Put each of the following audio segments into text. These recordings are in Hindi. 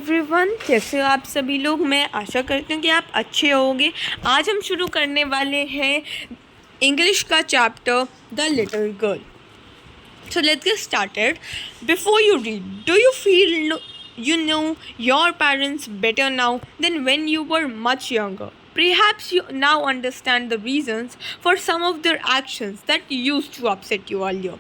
एवरीवन, कैसे हो आप सभी लोग। मैं आशा करती हूँ कि आप अच्छे होंगे। आज हम शुरू करने वाले हैं इंग्लिश का chapter the little girl. So let's get started. Before you read, do you feel you know your parents better now than when you were much younger? Perhaps you now understand the reasons for some of their actions that used to upset you earlier.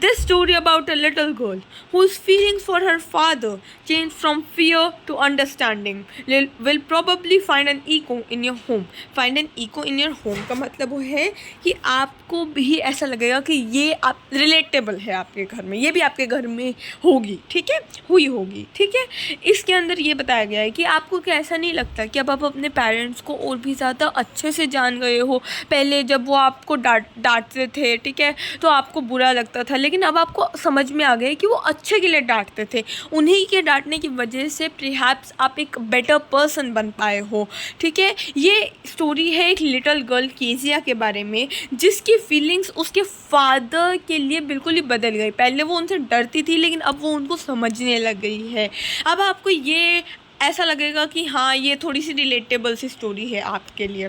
This story about a little girl whose feelings for her father changed from fear to understanding will probably find an echo in your home. Find an echo in your home का मतलब वो है कि आपको भी ऐसा लगेगा कि ये आप रिलेटेबल है आपके घर में, ये भी आपके घर में होगी, ठीक है, हुई होगी, ठीक है। इसके अंदर ये बताया गया है कि आपको क्या ऐसा नहीं लगता कि अब आप अपने पेरेंट्स को और भी ज़्यादा अच्छे से जान गए हो। पहले जब वो आपको डांटते थे, ठीक है, तो आपको बुरा लगता था, लेकिन अब आपको समझ में आ गया कि वो अच्छे के लिए डांटते थे। उन्हीं के डांटने की वजह से परहैप्स आप एक बेटर पर्सन बन पाए हो, ठीक है। ये स्टोरी है एक लिटिल गर्ल केजिया के बारे में, जिसकी फीलिंग्स उसके फादर के लिए बिल्कुल ही बदल गई। पहले वो उनसे डरती थी, लेकिन अब वो उनको समझने लग गई है। अब आपको ये ऐसा लगेगा कि हाँ, ये थोड़ी सी रिलेटेबल सी स्टोरी है आपके लिए।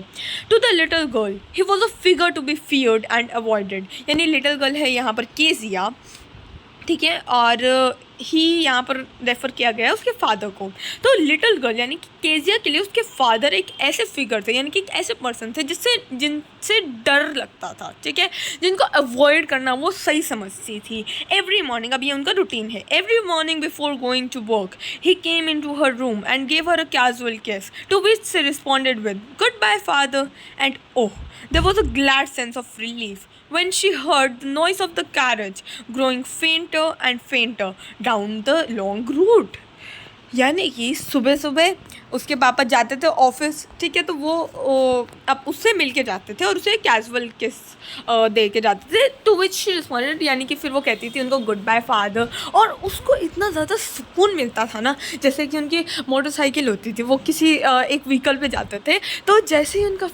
To the little girl he was a figure to be feared and avoided. यानी लिटिल गर्ल है यहाँ पर केजिया, ठीक है, और ही यहाँ पर रेफ़र किया गया है उसके फादर को। तो लिटिल गर्ल यानी कि केजिया के लिए उसके फादर एक ऐसे फिगर थे, यानी कि एक ऐसे पर्सन थे जिनसे डर लगता था, ठीक है, जिनको अवॉइड करना वो सही समझती थी। एवरी मॉर्निंग, अब ये उनका रूटीन है, every morning before going to work he came in to her room and gave her a casual kiss, to which she responded with good bye father and oh, there was a glad sense of relief when she heard the noise of the carriage growing fainter and fainter down the long route. यानी कि सुबह सुबह उसके पापा जाते थे ऑफिस, ठीक है, तो वो अब उससे मिल के जाते थे और उसे कैजुअल किस दे के जाते थे। टू विच शी रिस्पॉन्डेड, यानी कि फिर वो कहती थी उनको गुड बाय फादर, और उसको इतना ज़्यादा सुकून मिलता था ना। जैसे कि उनकी मोटरसाइकिल होती थी, वो किसी एक व्हीकल पे जाते थे, तो जैसे ही उनका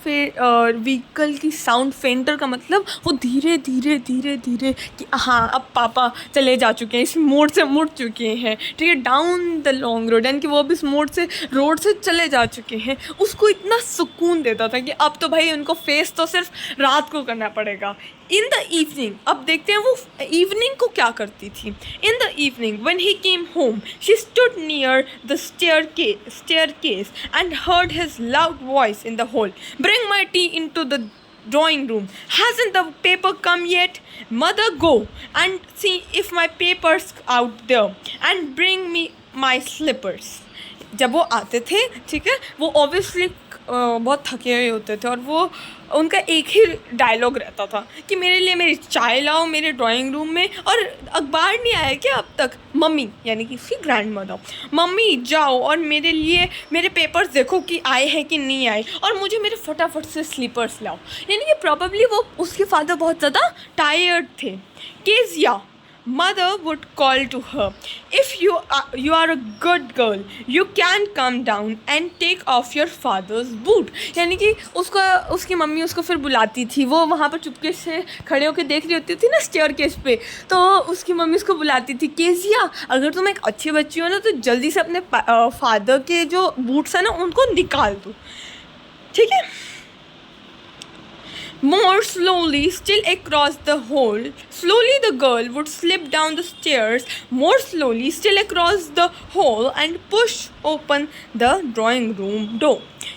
व्हीकल की साउंड फेंटर का मतलब वो धीरे धीरे धीरे धीरे कि हाँ, अब पापा चले जा चुके हैं, इस मोड़ से मुड़ चुके हैं, ठीक है, डाउन द लॉन्ग रोड, यानी कि वो अब इस मोड़ से रोड से चले जा चुके हैं। उसको इतना सुकून देता था कि अब तो भाई उनको फेस तो सिर्फ रात को करना पड़ेगा। इन द इवनिंग, अब देखते हैं वो इवनिंग को क्या करती थी। In the evening when he came home she stood near the staircase and heard his loud voice in the hall, bring my tea into the drawing room, hasn't the paper come yet, mother, go and see if my paper's out there and bring me my slippers. जब वो आते थे, ठीक है, वो ऑब्वियसली बहुत थके हुए होते थे, और वो उनका एक ही डायलॉग रहता था कि मेरे लिए मेरी चाय लाओ मेरे ड्राइंग रूम में, और अखबार नहीं आया क्या अब तक, मम्मी यानी कि उसकी ग्रैंड मदर, मम्मी जाओ और मेरे लिए मेरे पेपर्स देखो कि आए हैं कि नहीं आए, और मुझे मेरे फटाफट से स्लीपर्स लाओ। यानी कि प्रॉबेबली वो उसके फादर बहुत ज़्यादा टायर्ड थे। Kezia mother would call to her, if you are a good girl you can come down and take off your father's boot। यानी कि उसकी मम्मी उसको फिर बुलाती थी, वो वहाँ पर चुपके से खड़े होकर देख रही होती थी ना स्टेयरकेस पे, तो उसकी मम्मी उसको बुलाती थी, केजिया अगर तुम एक अच्छी बच्ची हो ना तो जल्दी से अपने फादर के जो बूट्स हैं ना उनको निकाल दो, ठीक है। More slowly, still across the hall, slowly the girl would slip down the stairs, more slowly, still across the hall and push open the drawing room door।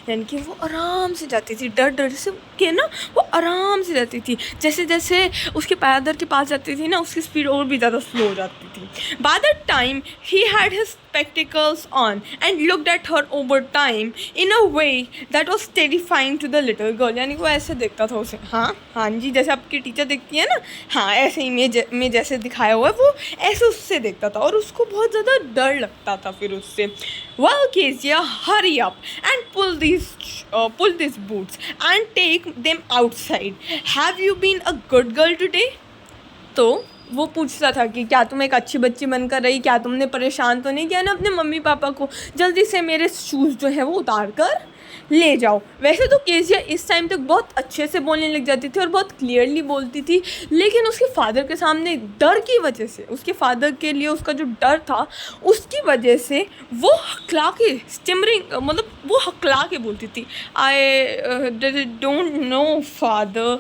यानी कि वो आराम से जाती थी, डर डर से के ना वो आराम से जाती थी। जैसे जैसे उसके फादर के पास जाती थी ना, उसकी स्पीड और भी ज़्यादा स्लो हो जाती थी। By that time he had his spectacles on and looked at her over time in a way that was terrifying to the little girl। यानी वो ऐसे देखता था उसे, हाँ हाँ जी, जैसे आपकी टीचर देखती है ना, हाँ ऐसे इमेज में जैसे दिखाया हुआ है वो ऐसे उससे देखता था, और उसको बहुत ज़्यादा डर लगता था फिर उससे। Well Kezia, hurry up and pull these boots and take them outside, have you been a good girl today? तो वो पूछता था कि क्या तुम एक अच्छी बच्ची बनकर रही, क्या तुमने परेशान तो नहीं किया ना अपने मम्मी पापा को, जल्दी से मेरे शूज़ जो है वो उतार कर ले जाओ। वैसे तो केजिया इस टाइम तक बहुत अच्छे से बोलने लग जाती थी और बहुत क्लियरली बोलती थी, लेकिन उसके फादर के सामने डर की वजह से, उसके फादर के लिए उसका जो डर था उसकी वजह से वो हकला के स्टिमरिंग, मतलब वो हकला के बोलती थी, I don't know father,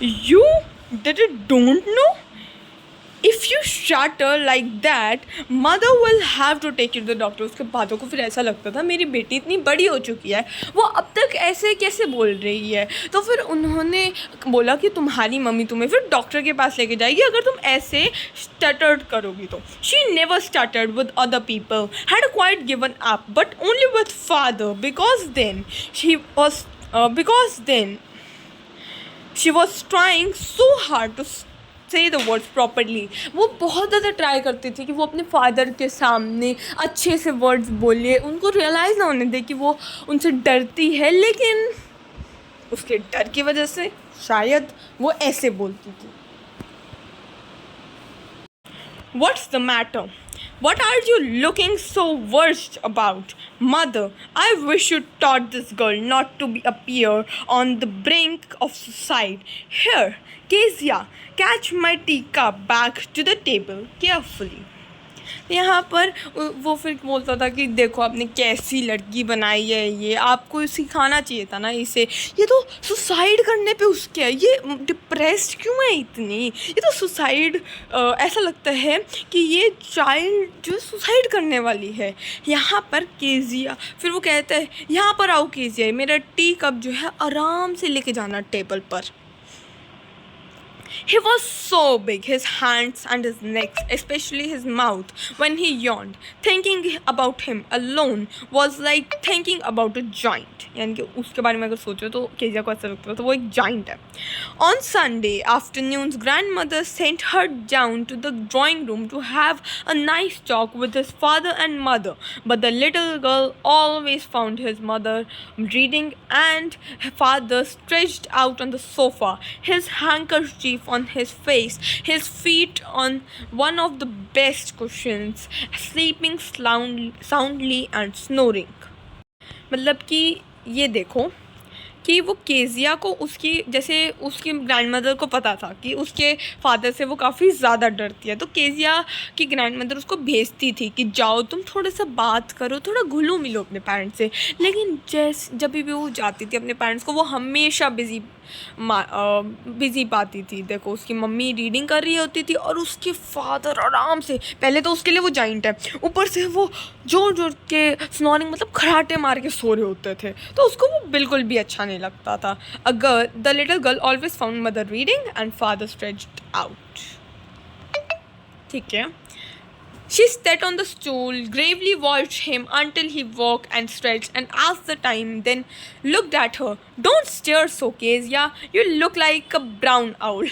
you don't know, if you stutter like that mother will have to take you to the doctor. उसके बातों को फिर ऐसा लगता था मेरी बेटी इतनी बड़ी हो चुकी है, वो अब तक ऐसे कैसे बोल रही है। तो फिर उन्होंने बोला कि तुम्हारी मम्मी तुम्हें फिर डॉक्टर के पास लेके जाएगी अगर तुम ऐसे स्टटर्ड करोगी तो। She never stuttered with other people, had quite given up, but only with father, because then she was trying so hard to say the words properly। वो बहुत ज़्यादा ट्राई करती थी कि वो अपने फादर के सामने अच्छे से वर्ड्स बोले, उनको रियलाइज़ ना होने दे कि वो उनसे डरती है, लेकिन उसके डर की वजह से शायद वो ऐसे बोलती थी। What's the matter? What are you looking so worried about? Mother, I wish you taught this girl not to appear on the brink of suicide. Here, Kezia, catch my teacup back to the table carefully. यहाँ पर वो फिर बोलता था कि देखो आपने कैसी लड़की बनाई है, ये आपको सिखाना चाहिए था ना इसे, ये तो सुसाइड करने पे उसके है, ये डिप्रेस्ड क्यों है इतनी, ये तो सुसाइड, ऐसा लगता है कि ये चाइल्ड जो सुसाइड करने वाली है। यहाँ पर केजिया फिर वो कहता है यहाँ पर आओ केजिया, मेरा टी कप जो है आराम से लेके जाना टेबल पर। He was so big, his hands and his neck, especially his mouth, when he yawned. Thinking about him alone was like thinking about a giant. यानी कि उसके बारे में अगर सोचो तो केजिया को ऐसा लगता है तो वो एक giant है। On Sunday afternoons, grandmother sent her down to the drawing room to have a nice talk with his father and mother. But the little girl always found his mother reading and her father stretched out on the sofa, his handkerchief on his face, his feet on one of the best cushions, sleeping soundly and snoring। मतलब कि ये देखो कि वो केजिया को उसकी जैसे उसकी ग्रैंडमदर को पता था कि उसके फादर से वो काफ़ी ज़्यादा डरती है, तो केजिया की ग्रैंडमदर उसको भेजती थी कि जाओ तुम थोड़ा सा बात करो, थोड़ा घुलो मिलो अपने पेरेंट्स से। लेकिन जब भी वो जाती थी अपने पेरेंट्स को वो हमेशा बिज़ी पाती थी। देखो उसकी मम्मी रीडिंग कर रही होती थी और उसके फादर आराम से, पहले तो उसके लिए वो जाइंट है, ऊपर से वो जोर जोर के स्नोरिंग मतलब खराटे मार के सो रहे होते थे, तो उसको वो बिल्कुल भी अच्छा नहीं लगता था। The little girl always found mother reading and father stretched out. ठीक है। She sat on the stool, gravely watched him until he woke and stretched and asked the time, then looked at her. Don't stare so, Kezia. You look like a brown owl.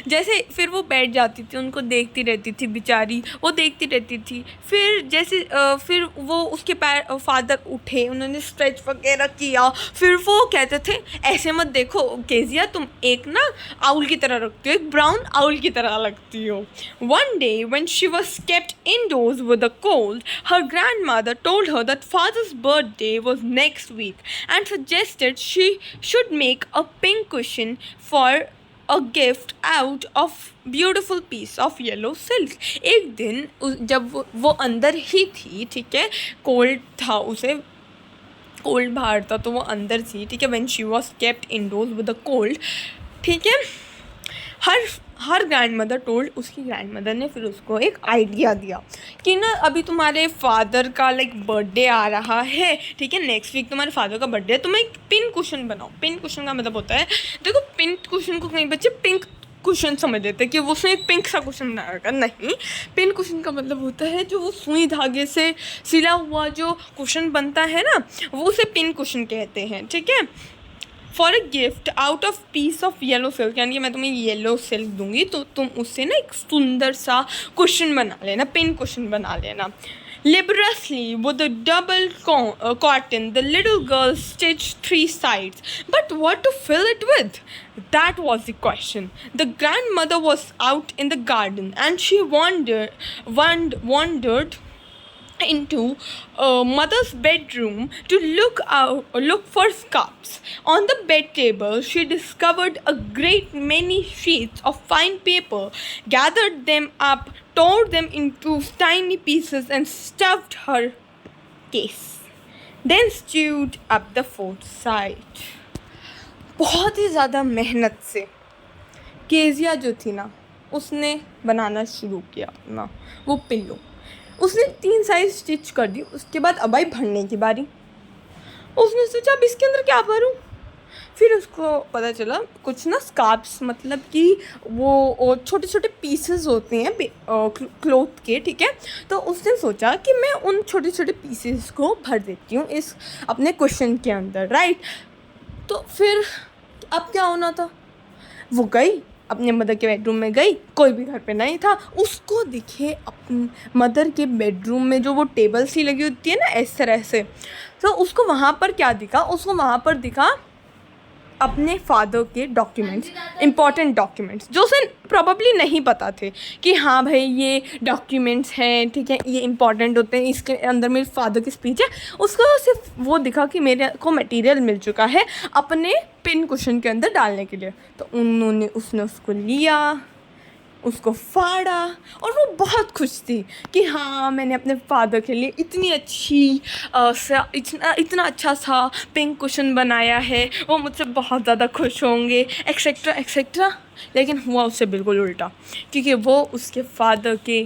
जैसे फिर वो बैठ जाती थी, उनको देखती रहती थी बेचारी, वो देखती रहती थी। फिर जैसे फिर वो उसके फादर उठे, उन्होंने स्ट्रेच वगैरह किया, फिर वो कहते थे ऐसे मत देखो केजिया, तुम एक ना आउल की तरह लगती हो, एक ब्राउन आउल की तरह लगती हो। One day when she was kept indoors with a cold, her grandmother told her that father's birthday was next week and suggested she should make a pink cushion for a gift out of beautiful piece of yellow silk। एक दिन जब वो अंदर ही थी, ठीक है, कोल्ड था उसे, कोल्ड बाहर था तो वो अंदर थी, ठीक है, when she was kept indoors with a cold, ठीक है, हर ग्रैंडमदर टोल्ड, उसकी ग्रैंडमदर ने फिर उसको एक आइडिया दिया कि ना अभी तुम्हारे फादर का लाइक बर्थडे आ रहा है, ठीक है, नेक्स्ट वीक तुम्हारे फादर का बर्थडे है, तुम एक पिन कुशन बनाओ। पिन कुशन का मतलब होता है, देखो पिन कुशन को कई बच्चे पिंक कुशन समझ लेते हैं कि वो उसने एक पिंक सा कुशन बनाएगा, नहीं, पिन कुशन का मतलब होता है जो वो सुई धागे से सिला हुआ जो कुशन बनता है ना, वो उसे पिन कुशन कहते हैं, ठीक है। For a gift out of peace of yellow silk, यानी कि मैं तुम्हें येलो सिल्क दूंगी तो तुम उससे ना एक सुंदर सा कुशन बना लेना, पिन कुशन बना लेना। Laboriously, with a double cotton, the little girl stitched 3 sides. But what to fill it with? That was the question. The grandmother was out in the garden and she wondered into mother's bedroom to look for scarves. On the bed table, she discovered a great many sheets of fine paper, gathered them up, tore them into tiny pieces, and stuffed her case. Then stewed up the fourth side. बहुत ही ज़्यादा मेहनत से केजिया जो थी ना, उसने बनाना शुरू किया अपना वो पिल्लो। उसने 3 साइज स्टिच कर दी। उसके बाद अब आई भरने की बारी। उसने सोचा अब इसके अंदर क्या भरूं। फिर उसको पता चला कुछ ना स्कार्फ्स, मतलब कि वो छोटे छोटे पीसेस होते हैं क्लॉथ के, ठीक है। तो उसने सोचा कि मैं उन छोटे छोटे पीसेस को भर देती हूँ इस अपने क्वेश्चन के अंदर, राइट। तो फिर अब क्या होना था, वो गई अपने मदर के बेडरूम में गई, कोई भी घर पे नहीं था। उसको दिखे अपनी मदर के बेडरूम में जो वो टेबल सी लगी होती है ना इस तरह से, तो उसको वहाँ पर क्या दिखा, उसको वहाँ पर दिखा अपने फादर के डॉक्यूमेंट्स, इम्पॉर्टेंट डॉक्यूमेंट्स, जो उसे प्रॉबली नहीं पता थे कि हाँ भाई ये डॉक्यूमेंट्स हैं, ठीक है, ये इम्पॉर्टेंट होते हैं, इसके अंदर मेरे फादर की स्पीच है। उसको सिर्फ वो दिखा कि मेरे को मटेरियल मिल चुका है अपने पिन कुशन के अंदर डालने के लिए। तो उसने उसको लिया, उसको फाड़ा, और वो बहुत खुश थी कि हाँ मैंने अपने फादर के लिए इतनी अच्छी इतना अच्छा सा पिंक कुशन बनाया है, वो मुझसे बहुत ज़्यादा खुश होंगे, एक्सेट्रा एक्सेट्रा। लेकिन हुआ उससे बिल्कुल उल्टा, क्योंकि वो उसके फादर के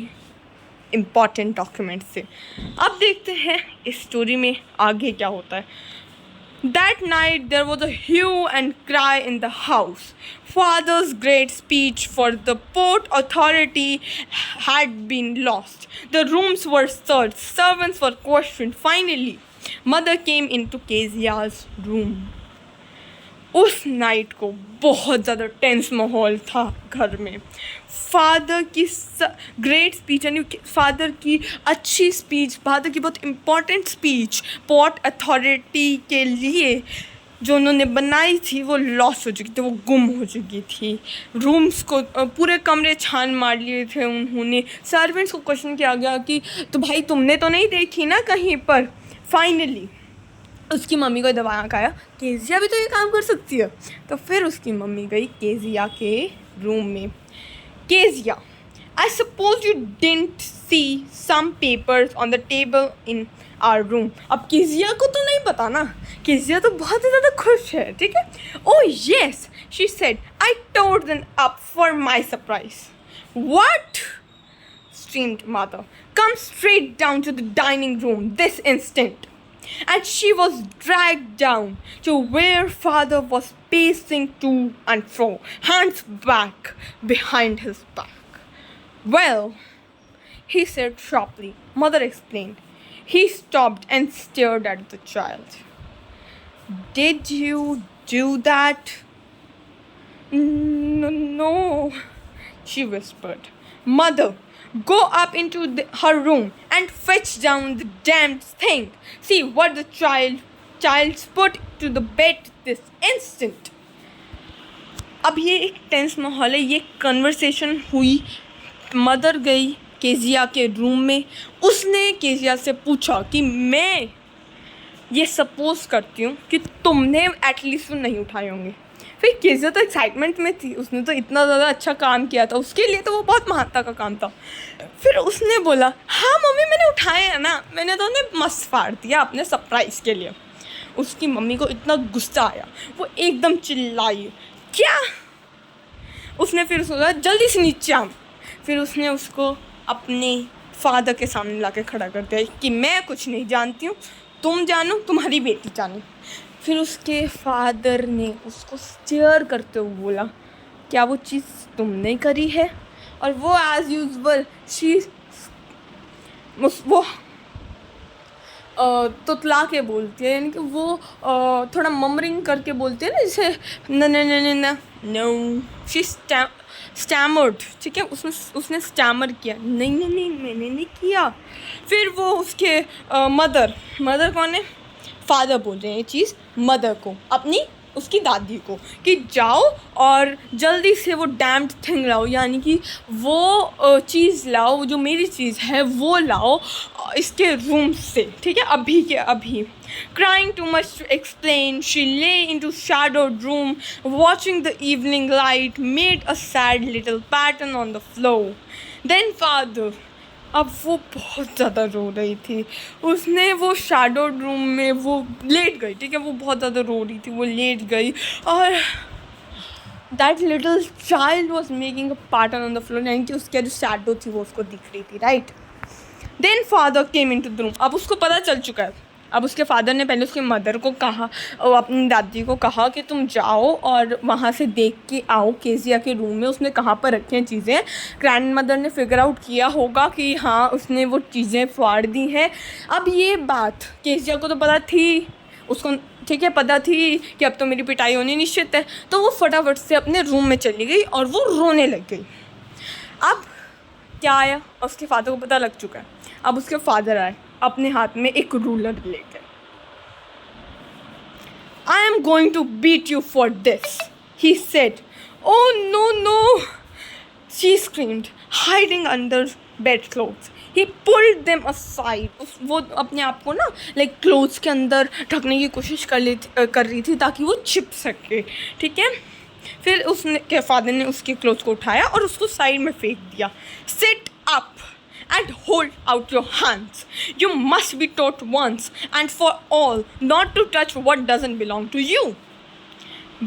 इम्पॉर्टेंट डॉक्यूमेंट्स थे। अब देखते हैं इस स्टोरी में आगे क्या होता है। That night there was a hue and cry in the house. Father's great speech for the Port Authority had been lost. The rooms were searched, servants were questioned. Finally, mother came into Kezia's room. उस नाइट को बहुत ज़्यादा टेंस माहौल था घर में। फादर की ग्रेट स्पीच, यानी फादर की अच्छी स्पीच, फादर की बहुत इम्पॉर्टेंट स्पीच पोर्ट अथॉरिटी के लिए जो उन्होंने बनाई थी वो लॉस हो चुकी थी, वो गुम हो चुकी थी। रूम्स को पूरे कमरे छान मार लिए थे उन्होंने। सर्वेंट्स को क्वेश्चन किया गया कि तो भाई तुमने तो नहीं देखी ना कहीं पर। फाइनली उसकी मम्मी को दिमाग आया केजिया भी तो ये काम कर सकती है। तो फिर उसकी मम्मी गई केजिया के रूम में। Kezia, I suppose you didn't see some papers on the table in our room. अब केजिया को तो नहीं पता ना, केजिया तो बहुत ही ज़्यादा खुश है, ठीक है। Oh yes, she said, I tore them up for my surprise. What? screamed mother. Come straight down to the dining room this instant. And she was dragged down to where father was pacing to and fro, hands back behind his back. Well, he said sharply. Mother explained. He stopped and stared at the child. Did you do that? No, she whispered. Mother, go up into her room and fetch down the damned thing. See what the child's put to the bed this instant. अब ये एक टेंस माहौल है। ये कन्वर्सेशन हुई, मदर गई केजिया के रूम में। उसने केजिया से पूछा कि मैं ये सपोज करती हूँ कि तुमने एटलीस्ट नहीं उठाए होंगे। फिर केजिया तो एक्साइटमेंट में थी, उसने तो इतना ज़्यादा अच्छा काम किया था, उसके लिए तो वो बहुत महानता का काम था। फिर उसने बोला हाँ मम्मी मैंने उठाए हैं ना, मैंने तो उन्हें मस्त फाड़ दिया अपने सरप्राइज़ के लिए। उसकी मम्मी को इतना गुस्सा आया, वो एकदम चिल्लाई क्या। उसने फिर सोचा जल्दी से नीचे आ। फिर उसने उसको अपने फादर के सामने ला के खड़ा कर दिया कि मैं कुछ नहीं जानती हूँ, तुम जानो, तुम्हारी बेटी जानो। फिर उसके फादर ने उसको स्टेयर करते हुए बोला क्या वो चीज़ तुमने करी है? और वो एज यूजुअल वो तुतला के बोलती है, यानी कि वो थोड़ा ममरिंग करके बोलती है ना, जैसे न न न न नो। शी स्टैमर्ड, ठीक है, उसने स्टैमर किया, नहीं नहीं नहीं मैंने नहीं किया। फिर वो उसके मदर कौन है? फादर बोल रहे हैं ये चीज़ मदर को, अपनी उसकी दादी को कि जाओ और जल्दी से वो डैम्ड थिंग लाओ, यानी कि वो चीज़ लाओ जो मेरी चीज़ है वो लाओ इसके रूम से, ठीक है, अभी के अभी. Crying too much to explain, she lay into shadowed room, watching the evening light made a sad little pattern on the floor. Then father, अब वो बहुत ज़्यादा रो रही थी, उसने वो शैडोड रूम में वो लेट गई, ठीक है, वो बहुत ज़्यादा रो रही थी, वो लेट गई और that little child was making a pattern on the floor, यानी कि उसकी जो शैडो थी वो उसको दिख रही थी, right. Then father came in to the room. अब उसको पता चल चुका है. अब उसके फादर ने पहले उसके मदर को कहा, अपनी दादी को कहा कि तुम जाओ और वहाँ से देख के आओ केजिया के रूम में उसने कहाँ पर रखी हैं चीज़ें. ग्रैंड मदर ने फिगर आउट किया होगा कि हाँ उसने वो चीज़ें फाड़ दी हैं. अब ये बात केजिया को तो पता थी, उसको ठीक है पता थी कि अब तो मेरी पिटाई होनी निश्चित है, तो वो फटाफट से अपने रूम में चली गई और वो रोने लग गई. अब क्या आया, उसके फादर को पता लग चुका है. अब उसके फादर आए अपने हाथ में एक रूलर लेकर. I am going to beat you for this, he said. Oh no no, she screamed, hiding under bedclothes. He pulled them aside. वो अपने आप को ना लाइक क्लोथ्स के अंदर ढकने की कोशिश कर रही थी ताकि वो छिप सके, ठीक है. फिर उसने के फादर ने उसके क्लोथ्स को उठाया और उसको साइड में फेंक दिया. Sit up and hold out your hands. You must be taught once and for all not to touch what doesn't belong to you.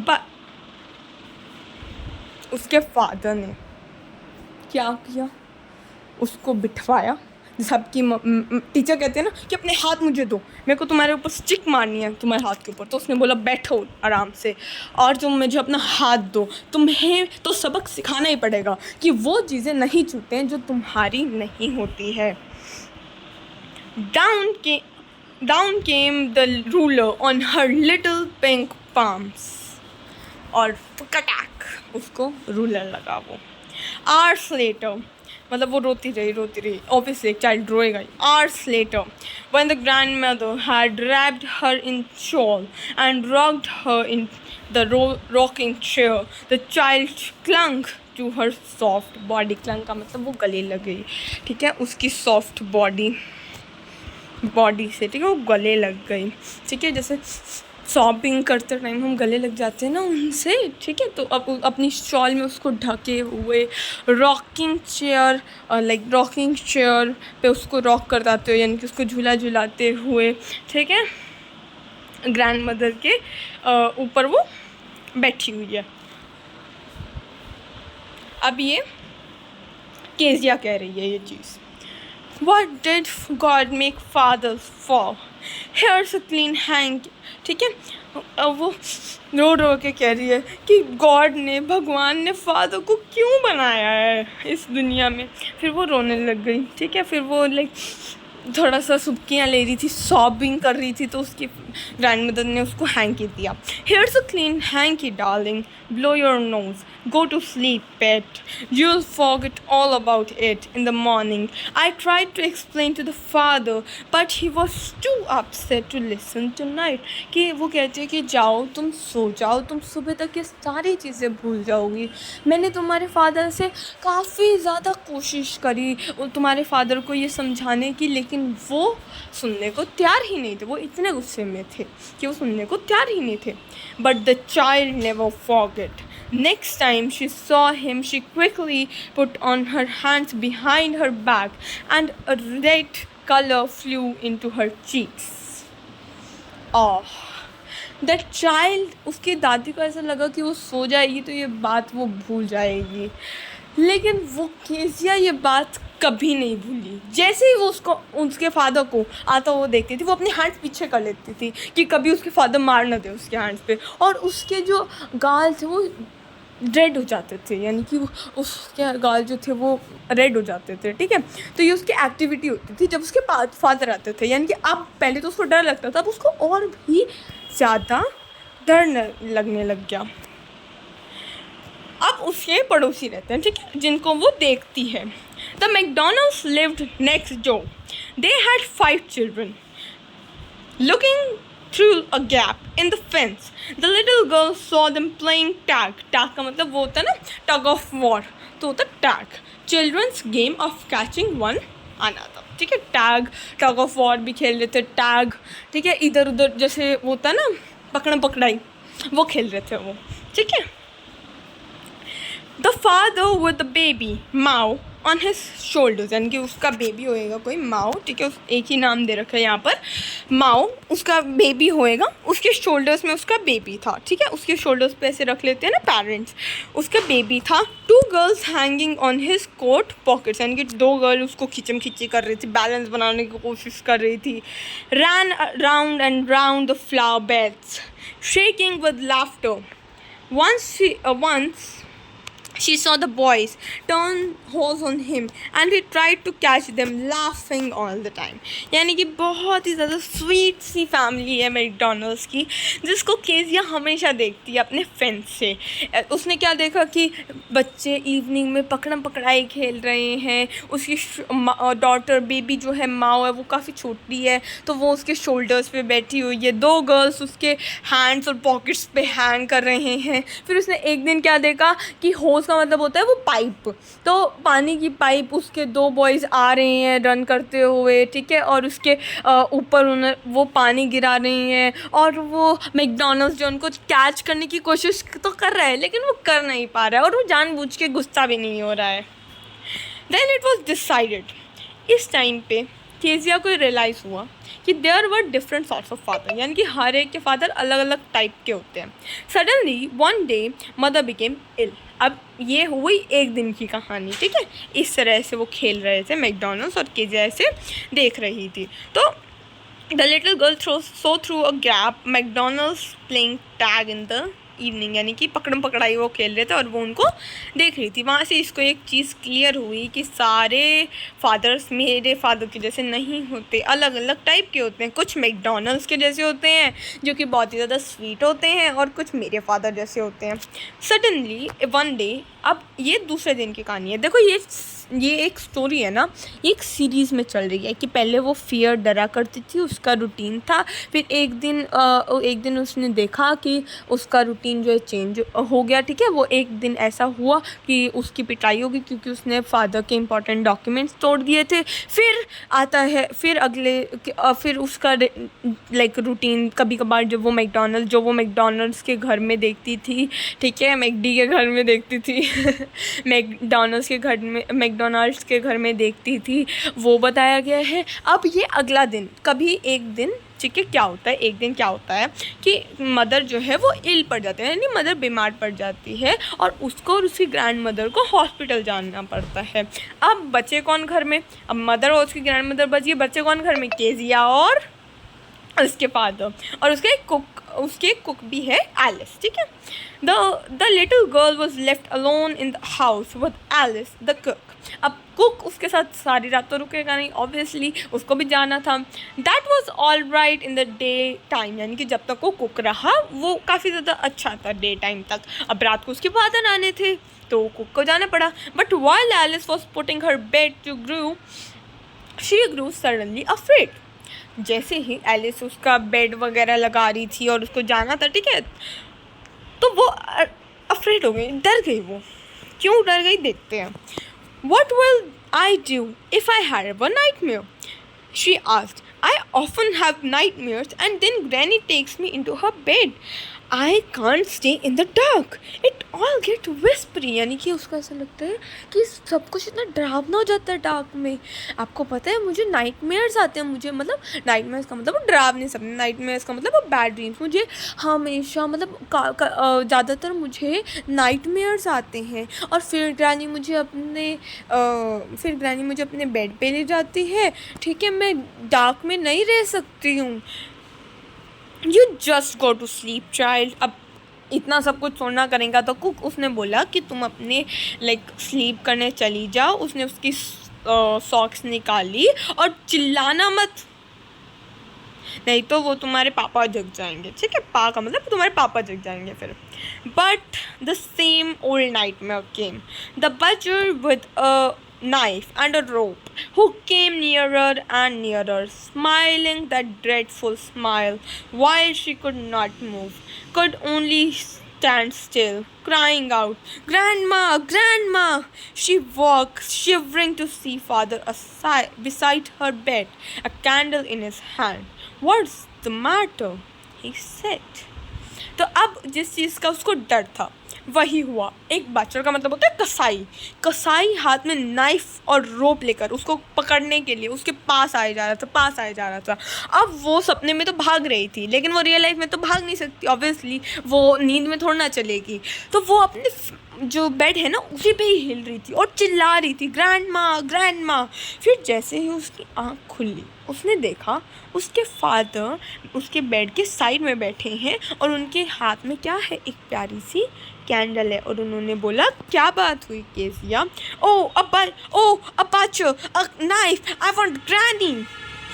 But उसके फादर ने क्या किया, उसको बिठवाया. सबकी टीचर कहते हैं ना कि अपने हाथ मुझे दो, मेरे को तुम्हारे ऊपर स्टिक मारनी है तुम्हारे हाथ के ऊपर. तो उसने बोला बैठो आराम से और तुम मुझे अपना हाथ दो. तुम्हें तो सबक सिखाना ही पड़ेगा कि वो चीज़ें नहीं छूते हैं जो तुम्हारी नहीं होती है. Down came the ruler on her little pink palms. और कटाक उसको रूलर लगा वो. Hours later, मतलब वो रोती रही. Obviously एक child रोएगा. Hours later, when the grandmother had wrapped her in shawl and rocked her in the rocking chair, the child clung to her soft body. clung का मतलब वो गले लग गई, ठीक है, उसकी सॉफ्ट बॉडी से, ठीक है, वो गले लग गई, ठीक है, जैसे शॉपिंग करते टाइम हम गले लग जाते हैं ना उनसे, ठीक है. तो अब अपनी शॉल में उसको ढके हुए रॉकिंग चेयर पे उसको रॉक करवाते हुए, यानी कि उसको झुलाते हुए, ठीक है, ग्रैंड मदर के ऊपर वो बैठी हुई है. अब ये केजिया कह रही है ये चीज़. What did God make fathers for? Here's a clean hanky. ठीक है, अब वो रो के कह रही है कि गॉड ने, भगवान ने फादर को क्यों बनाया है इस दुनिया में. फिर वो रोने लग गई, ठीक है. फिर वो लाइक थोड़ा सा सुबकियाँ ले रही थी, सॉबिंग कर रही थी, तो उसकी ग्रैंड मदर ने उसको हैंकी दिया. Here's a clean hanky, darling. Blow your nose. Go to sleep, pet. You'll forget all about it in the morning. I tried to explain to the father, but he was too upset to listen tonight. कि वो कहती है कि जाओ तुम सो जाओ, तुम सुबह तक ये सारी चीज़ें भूल जाओगी. मैंने तुम्हारे फादर से काफ़ी ज़्यादा कोशिश करी तुम्हारे फादर को ये समझाने की, लेकिन वो सुनने को तैयार ही नहीं थे. वो इतने गुस्से में थे कि वो सुनने को तैयार ही नहीं थे. But the child never forgot. Next time she saw him, she quickly put on her hands behind her back and a red color flew into her cheeks. Oh, that child, उसकी दादी को ऐसा लगा कि वो सो जाएगी तो ये बात वो भूल जाएगी, लेकिन वो केजिया ये बात कभी नहीं भूली. जैसे ही वो उसके फादर को आता वो देखती थी, वो अपने हैंड्स पीछे कर लेती थी कि कभी उसके फादर मार ना दे उसके हैंड्स पे, और उसके जो गाल थे वो रेड हो जाते थे, यानी कि उसके गाल जो थे वो रेड हो जाते थे, ठीक है. तो ये उसकी एक्टिविटी होती थी जब उसके फादर आते थे, यानी कि अब पहले तो उसको डर लगता था, अब उसको और भी ज़्यादा डर लगने लग गया. अब उसके पड़ोसी रहते हैं, ठीक है, जिनको वो देखती है. The McDonald's lived next door. They had 5 children. Looking through a gap in the fence. The little girl saw them playing tag. Tag का मतलब वो होता है ना tug of war, तो होता tag, children's game of catching one another. ठीक है, टैग, टग ऑफ वॉर भी खेल रहे थे, टैग, ठीक है, इधर उधर जैसे वो होता है ना पकड़म पकड़ाई, वो खेल रहे थे वो, ठीक है. The father with the baby Mao on his shoulders, यानी कि उसका बेबी होएगा कोई माओ, ठीक है, एक ही नाम दे रखा है यहाँ पर, माओ, उसका बेबी होएगा, उसके शोल्डर्स में उसका बेबी था, ठीक है, उसके शोल्डर्स पे ऐसे रख लेते हैं ना पेरेंट्स, उसका बेबी था. 2 girls hanging on his coat pockets, यानी कि 2 गर्ल उसको खिंचम खिंची कर रही थी, बैलेंस बनाने की कोशिश कर रही थी. Ran round and round the flower beds shaking with laughter. Once she saw the boys turn hose on him and he tried to catch them laughing all the time. यानी कि बहुत ही ज़्यादा स्वीट सी फैमिली है मैकडॉनल्ड्स की, जिसको केजिया हमेशा देखती है अपने फ्रेंड्स से. उसने क्या देखा कि बच्चे इवनिंग में पकड़म पकड़ाई खेल रहे हैं, उसकी डॉटर बेबी जो है माओ है वो काफ़ी छोटी है, तो वो उसके शोल्डर्स पे बैठी हुई है, 2 गर्ल्स उसके हैंड्स और पॉकेट्स पे हैंग कर रहे हैं. फिर उसने एक दिन क्या देखा कि होस का मतलब होता है वो पाइप, तो पानी की पाइप, उसके 2 बॉयज़ आ रहे हैं रन करते हुए, ठीक है, और उसके ऊपर उन्हें वो पानी गिरा रही हैं, और वो मैकडॉनल्ड्स जो उनको कैच करने की कोशिश तो कर रहा है लेकिन वो कर नहीं पा रहा है, और वो जानबूझ के गुस्सा भी नहीं हो रहा है. देन इट वॉज डिसाइडेड, इस टाइम पे केजिया को रियलाइज़ हुआ कि there were different sorts of father, यानी कि हर एक के फादर अलग अलग टाइप के होते हैं. Suddenly one day mother became ill. अब ये हुई एक दिन की कहानी, ठीक है, इस तरह से वो खेल रहे थे मैकडॉनल्ड्स और केजिया ऐसे देख रही थी. तो the little girl so through a gap McDonald's playing tag in the evening, यानी कि पकड़म पकड़ाई वो खेल रहे थे और वो उनको देख रही थी. वहाँ से इसको एक चीज़ क्लियर हुई कि सारे फादर्स मेरे फादर के जैसे नहीं होते, अलग अलग टाइप के होते हैं. कुछ मैकडॉनल्ड्स के जैसे होते हैं जो कि बहुत ही ज़्यादा स्वीट होते हैं, और कुछ मेरे फादर जैसे होते हैं. सडनली वन डे, अब ये दूसरे दिन की कहानी है. देखो ये एक स्टोरी है ना, ये एक सीरीज़ में चल रही है कि पहले वो फियर डरा करती थी, उसका रूटीन था, फिर एक दिन उसने देखा कि उसका रूटीन जो है चेंज हो गया, ठीक है. वो एक दिन ऐसा हुआ कि उसकी पिटाई होगी क्योंकि उसने फादर के इंपॉर्टेंट डॉक्यूमेंट्स तोड़ दिए थे. फिर आता है फिर उसका लाइक रूटीन, कभी कभार जो वो मैकडॉनल्ड्स के घर में देखती थी, ठीक है, मैकडी के घर में देखती थी मैकडॉनल्ड्स के घर में देखती थी, वो बताया गया है. अब ये अगला दिन, कभी एक दिन, ठीक है, क्या होता है, एक दिन क्या होता है कि मदर जो है वो इल पड़ जाती है, यानी मदर बीमार पड़ जाती है और उसको और उसकी ग्रैंड मदर को हॉस्पिटल जाना पड़ता है. अब बचे कौन घर में, अब मदर और उसकी ग्रैंड मदर बची, बचे कौन घर में, केजिया और उसके फादर, और उसके कुक भी है एलिस, ठीक है. The little girl was left alone in the house with Alice the cook. अब कुक उसके साथ सारी रात तो रुकेगा नहीं, ऑब्वियसली उसको भी जाना था. That was all right in the day time, यानी कि जब तक वो कुक रहा वो काफ़ी ज़्यादा अच्छा था डे टाइम तक. अब रात को उसके फादर आने थे तो कुक को जाना पड़ा. But while Alice was putting her bed to she grew suddenly afraid. जैसे ही एलिस उसका बेड वगैरह लगा रही थी और उसको जाना था, ठीक है, तो वो अफ्रेड हो गई, डर गई. वो क्यों डर गई देखते हैं. What will I do if I have a nightmare? She asked. I often have nightmares and then Granny takes me into her bed. I can't stay in the dark. It all get whispery. यानी कि उसको ऐसा लगता है कि सब कुछ इतना डरावना हो जाता है डार्क में. आपको पता है मुझे नाइटमेयर्स आते हैं, मुझे मतलब नाइटमेयर्स का मतलब वो डरावने सपने, नाइटमेयर्स का मतलब वो बैड ड्रीम्स. मुझे हमेशा मतलब ज़्यादातर मुझे नाइटमेयर्स आते हैं. और फिर ग्रैनी मुझे अपने बेड पे ले जाती है, ठीक है, मैं डार्क में नहीं रह सकती हूँ. You just go to sleep, child. अब इतना सब कुछ छोड़ना करेगा तो कुक उसने बोला कि तुम अपने स्लीप करने चली जाओ. उसने उसकी सॉक्स निकाली और चिल्लाना मत, नहीं तो वो तुम्हारे पापा जग जाएंगे, ठीक है, पा का मतलब तुम्हारे पापा जग जाएंगे फिर. But the same old nightmare came. The buzzer with knife and a rope, who came nearer and nearer, smiling that dreadful smile, while she could not move, could only stand still, crying out, "Grandma, Grandma!" She woke, shivering, to see father beside her bed, a candle in his hand. "What's the matter?" he said. तो अब जिस चीज़ का उसको डर था वही हुआ। एक बाचड़ का मतलब होता है कसाई। कसाई हाथ में नाइफ और रोप लेकर उसको पकड़ने के लिए उसके पास आया जा रहा था। अब वो सपने में तो भाग रही थी, लेकिन वो रियल लाइफ में तो भाग नहीं सकती, ऑब्वियसली वो नींद में थोड़ा ना चलेगी। तो वो अपने जो बेड है ना उसी पे ही हिल रही थी और चिल्ला रही थी, "ग्रैंडमा, ग्रैंडमा!" फिर जैसे ही उसकी आँख खुली, उसने देखा उसके फादर उसके बेड के साइड में बैठे हैं और उनके हाथ में क्या है, एक प्यारी सी कैंडल है। और उन्होंने बोला, "क्या बात हुई केसिया?" "अ butcher, a knife, I want Granny."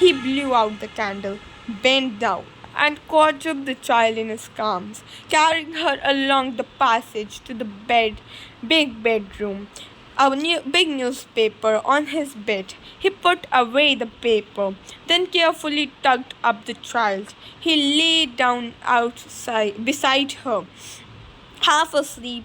He blew out the candle, bent down, and caught up the child in his arms, carrying her along the passage to the big bedroom. A big newspaper on his bed. He put away the paper, then carefully tucked up the child. He lay down beside her, half asleep,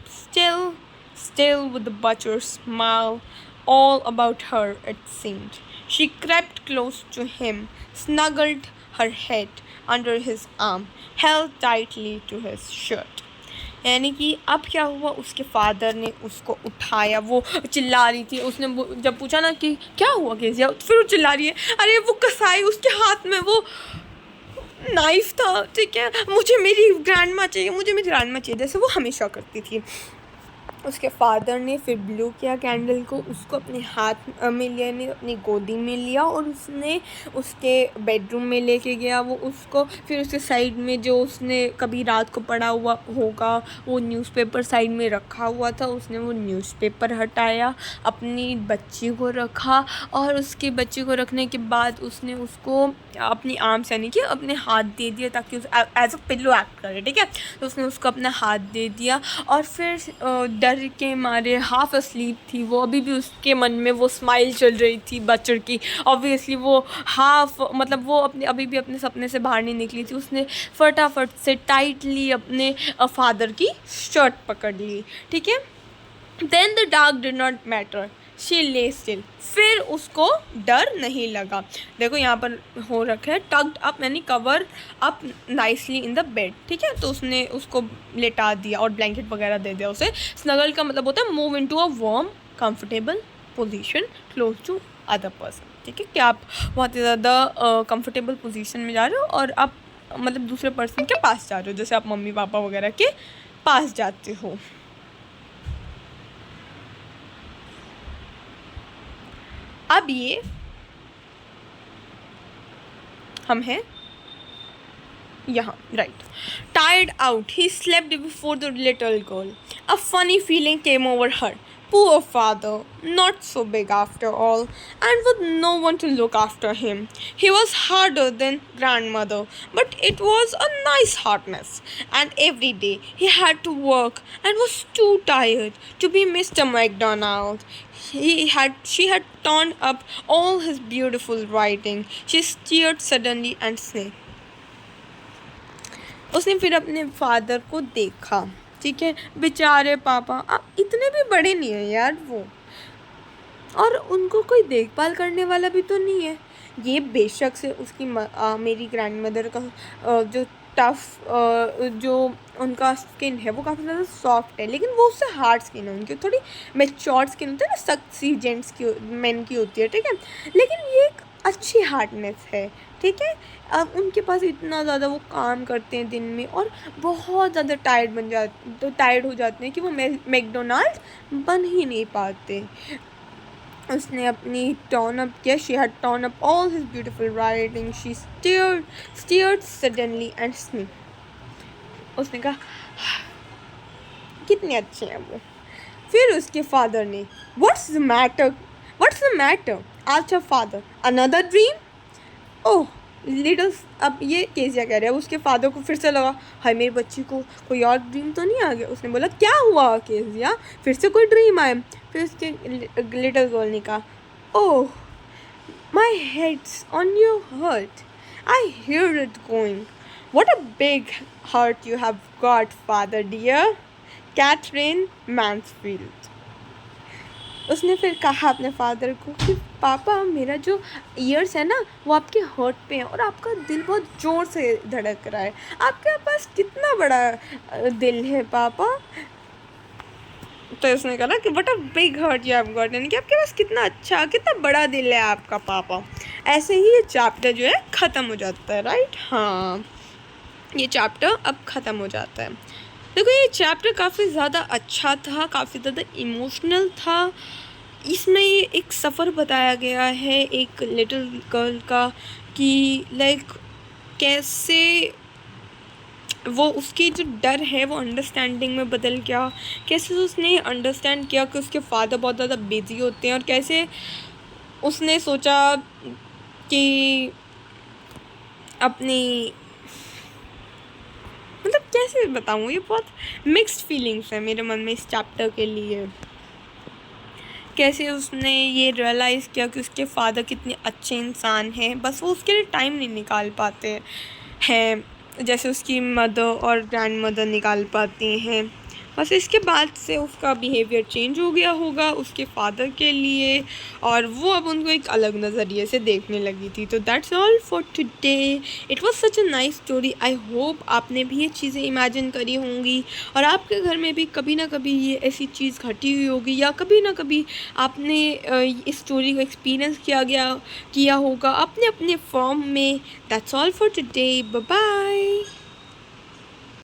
still with the butcher's smile all about her, it seemed. She crept close to him, snuggled her head under his arm, held tightly to his shirt. यानी कि अब क्या हुआ, उसके फादर ने उसको उठाया। वो चिल्ला रही थी, उसने जब पूछा ना कि क्या हुआ केसिया, फिर वो चिल्ला रही है, "अरे वो कसाई, उसके हाथ में वो नाइफ था, ठीक है, मुझे मेरी ग्रैंडमा चाहिए", जैसे वो हमेशा करती थी। उसके फादर ने फिर ब्लो किया कैंडल को, उसको अपने हाथ में लिया, ने अपनी गोदी में लिया और उसने उसके बेडरूम में लेके गया। वो उसको फिर उसके साइड में जो उसने कभी रात को पढ़ा हुआ होगा वो न्यूज़पेपर साइड में रखा हुआ था, उसने वो न्यूज़पेपर हटाया, अपनी बच्ची को रखा और उसकी बच्ची को रखने के बाद उसने उसको अपनी आर्म्स यानी कि अपने हाथ दे दिया ताकि उस एज अ पिल्लो एक्ट करे, ठीक है। तो उसने उसको अपना हाथ दे दिया और फिर डर के मारे हाफ अस्लीप थी वो, अभी भी उसके मन में वो स्माइल चल रही थी बच्चर की। ऑब्वियसली वो हाफ मतलब वो अभी भी अपने सपने से बाहर नहीं निकली थी। उसने फटाफट से टाइटली अपने फादर की शर्ट पकड़ ली, ठीक है। Then the dark did not matter, she lay still. फिर उसको डर नहीं लगा। देखो यहाँ पर हो रखा है टग्ड अप यानी cover up nicely in the bed, ठीक है। तो उसने उसको लेटा दिया और ब्लैंकेट वगैरह दे दिया उसे। स्नगल का मतलब होता है move into a warm comfortable position close to other person, ठीक है। कि आप बहुत ही ज़्यादा कंफर्टेबल पोजीशन में जा रहे हो और आप मतलब दूसरे पर्सन के पास जा रहे हो, जैसे आप मम्मी पापा वगैरह के पास जाते हो। अब ये हम हैं यहाँ, right. Tired out, he slept before the little girl. A funny feeling came over her. Poor father, not so big after all, and with no one to look after him. He was harder than grandmother, but it was a nice hardness. And every day he had to work and was too tired to be Mr. McDonald. She had torn up all his beautiful writing. She stared suddenly and said, उसने फिर अपने फादर को देखा, ठीक है। बेचारे पापा अब इतने भी बड़े नहीं हैं यार वो, और उनको कोई देखभाल करने वाला भी तो नहीं है। ये बेशक से उसकी मेरी ग्रैंडमदर का जो टफ जो उनका स्किन है वो काफ़ी ज़्यादा सॉफ्ट है, लेकिन वो उससे हार्ड स्किन है, उनकी थोड़ी मैच्योर स्किन होती है ना, सख्त सी जेंट्स की मेन की होती है, ठीक है। लेकिन ये एक अच्छी हार्डनेस है, ठीक है। अब उनके पास इतना ज़्यादा वो काम करते हैं दिन में और बहुत ज़्यादा टायर्ड हो जाते हैं कि वो मैकडोनाल्ड बन ही नहीं पाते। उसने अपनी टर्न अप किया, she had turn up all his beautiful writing, she steered suddenly and sniff. उसने कहा कितने अच्छे हैं वो। फिर उसके फादर ने what's the matter asked her father, another dream? Oh little, अब ये केसिया कह रहा है, उसके फादर को फिर से लगा हाय मेरी बच्ची को कोई और ड्रीम तो नहीं आ गया। उसने बोला क्या हुआ केसिया, फिर से कोई ड्रीम आए? फिर उसके लिटिल गर्ल ने कहा ओह my head's on your heart. I hear it going. What a big heart you have got, father dear. Catherine Mansfield. उसने फिर कहा अपने फादर को कि पापा मेरा जो ईयर्स है ना वो आपके हर्ट पे है और आपका दिल बहुत ज़ोर से धड़क रहा है। आपके पास कितना बड़ा दिल है पापा। तो उसने कहा ना कि what a big heart you have got, यानी कि आपके पास कितना अच्छा कितना बड़ा दिल है आपका पापा। ऐसे ही ये चैप्टर जो है ख़त्म हो जाता है, राइट। हाँ, ये चैप्टर अब ख़त्म हो जाता है। देखो ये चैप्टर काफ़ी ज़्यादा अच्छा था, काफ़ी ज़्यादा इमोशनल था। इसमें ये एक सफ़र बताया गया है एक लिटिल गर्ल का कि लाइक कैसे वो उसकी जो डर है वो अंडरस्टैंडिंग में बदल गया, कैसे उसने अंडरस्टैंड किया कि उसके फादर बहुत ज़्यादा बिजी होते हैं और कैसे उसने सोचा कि अपनी मतलब कैसे बताऊँ, ये बहुत मिक्स्ड फीलिंग्स है मेरे मन में इस चैप्टर के लिए। कैसे उसने ये रियलाइज़ किया कि उसके फादर कितने अच्छे इंसान हैं, बस वो उसके लिए टाइम नहीं निकाल पाते हैं जैसे उसकी मदर और ग्रैंड मदर निकाल पाती हैं। बस इसके बाद से उसका बिहेवियर चेंज हो गया होगा उसके फादर के लिए और वो अब उनको एक अलग नज़रिए से देखने लगी थी। तो that's all for today. It was such a nice story. I hope आपने भी ये चीज़ें इमेजिन करी होंगी और आपके घर में भी कभी ना कभी ये ऐसी चीज़ घटी हुई होगी या कभी ना कभी आपने इस स्टोरी को एक्सपीरियंस किया होगा अपने अपने फॉर्म में। That's all for today. Bye bye.